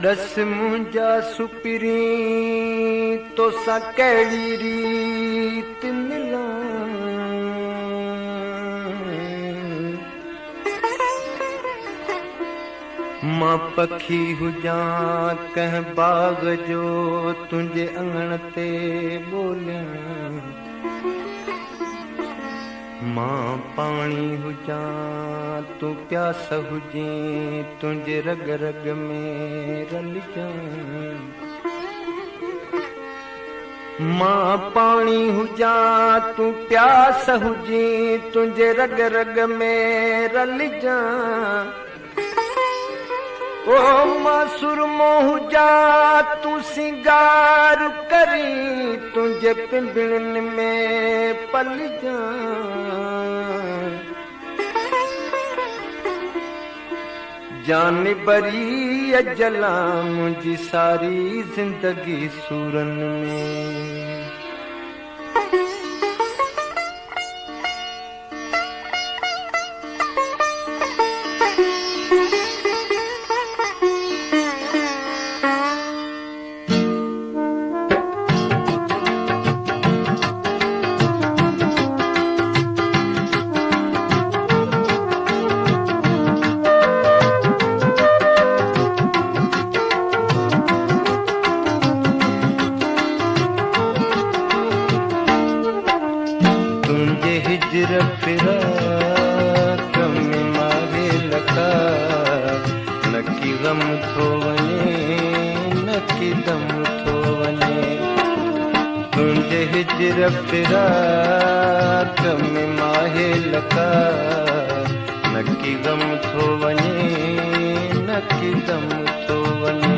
दस मुंहिंजा सुपिरी तोसां कहिड़ी रीत मिलां, मां पखी हुजां कंहिं बाग़ जो तुंहिंजे अङण ते ॿोलियां, मां पाणी हुजां तूं प्यास हुजे तुंहिंजे रग रग में रलिजां, मां पाणी हुजां तूं प्यास हुजे तुंहिंजे रग रग में रलिजां, ओ मां सुरमो हुजां तूं सिंगार करी तुंहिंजे पिंभड़नि में पलिजां, जानबरी अजला मुंहिंजी सारी ज़िंदगी सूरनि में। हिजर फिराक में मारे लका, नकी गम थो वञे नकी दम थो वञे, तुंहिंजे हिजर फिराक में माहे लका, नकी गम थो वञे नकी दम थो वञे,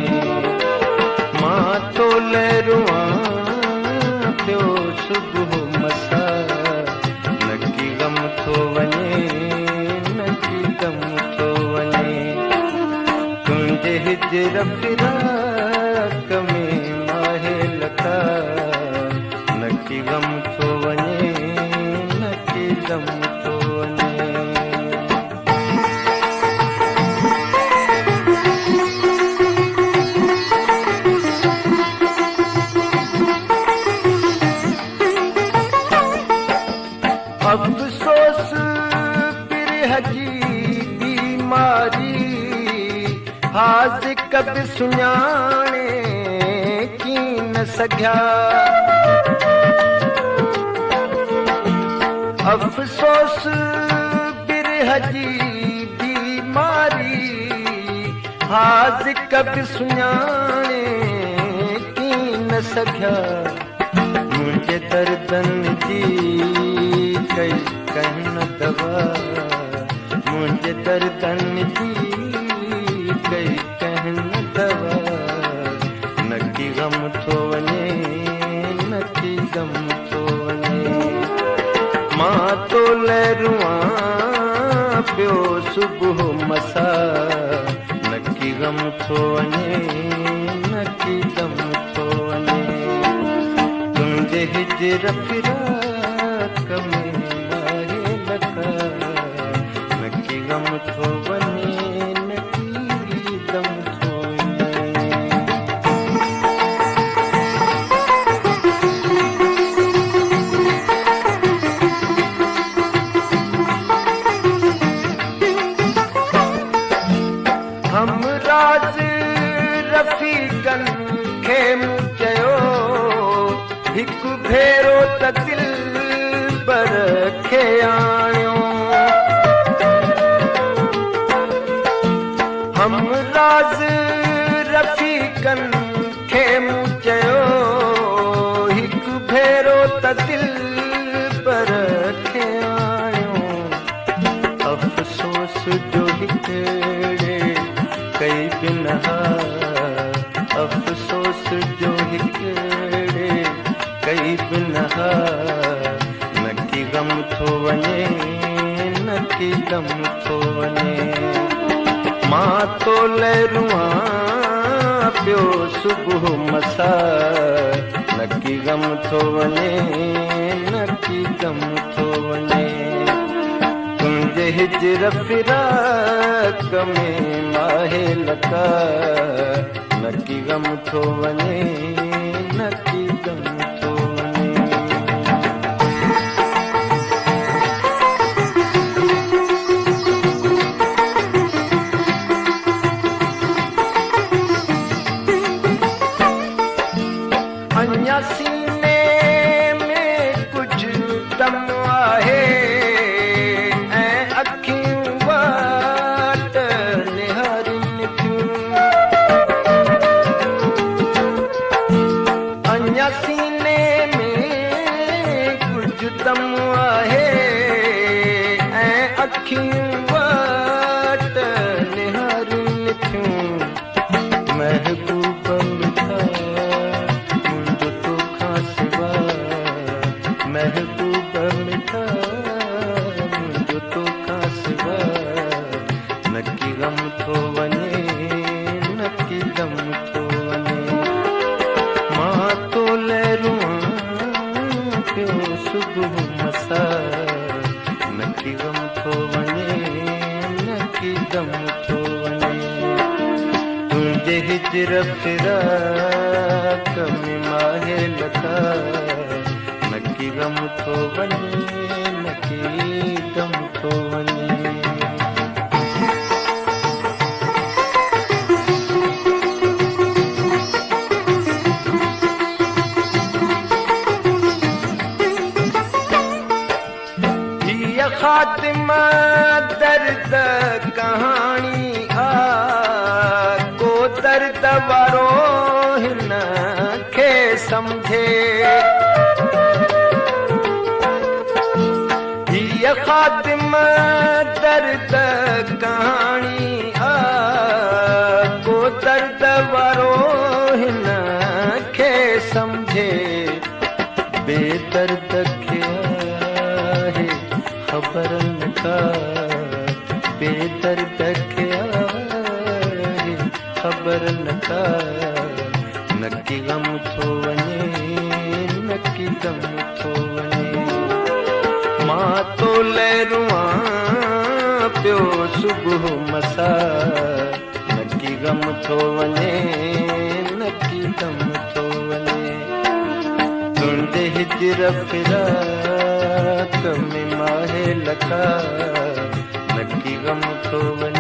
मां तो लहरुआं पियो सुबुह मसा, गम थो वञे नकी दम थो वञे, तुंहिंजे हिजर फिराक में माहे लका, नकी गम थो वञे नकी दम थो वञे। अफ़सोस बिरह जी बीमारी हाज़िक बि सुञाणे की न सघिया, अफ़सोस बिरह जी बीमारी हाज़िक बि सुञाणे की न सघिया, मुंहिंजे दर्दनि जी कई कहन दवा, मुंहिंजे दर्दनि जी कई कहन दवा, नकी गम थो वञे नकी दम थो वञे, मां तो लहरुआं पियो सुबुह मसा, नकी गम थो वञे नकी दम थो वञे, तुंहिंजे हिजर फिराक में माहे लका, नकी गम थो वञे नकी दम थो वञे। हमराज़ रफ़ीक़नि खे मूं चयो हिकु भेरो त दिलबर खे आणियो, हमराज़ रफ़ीक़नि खे मूं चयो हिकु भेरो त दिलबर खे आणियो, अफ़सोस जो हिकिड़े कई बिनहा, अफ़सोस जो हिकिड़े कई बिनहा, नकी गम थो वञे नकी गम थो वञे मां तो लहरूं पियो सुबुह मसा नकी गम थो वञे नकी गम थो वञे तुंहिंजे हिजर फिराक में माहे लका नकी गम थो वञे नकी गम थो वञे अञा सीने में कुझु दम आहे ऐं अखियूं वाट निहारनि थियूं अञा सीने में कुझु दम आहे ऐं अखियूं वाट निहारनि थियूं महबूब मिठा मुंहिंजो तोखां सिवा महबूब मिठा मुंहिंजो तोखां सिवा नकी गम थो वञे नकी गम थो वञे मां तो लहरूं पियो सुबुह मसा नकी गम थो वञे नकी गम थो वञे तुंहिंजे हिजर फिराक में माहे लका नकी गम थो वञे नकी गम थो वञे हीअ ख़ातिमा दर्द कहाणी को दर्द वारो हिन खे सम्झे हीअ ख़ातिमा दर्द कहाणी को दर्द वारो हिन खे सम्झे बेदर्द खे आहे ख़बर न का बेदर्द खे आहे ख़बर न का नकी गम थो वञे नकी गम थो वञे मां तो लहरूं पियो सुबुह मसा नकी गम थो वञे नकी गम थो वञे तुंहिंजे हिजर फिराक में माहे लका नकी गम थो वञे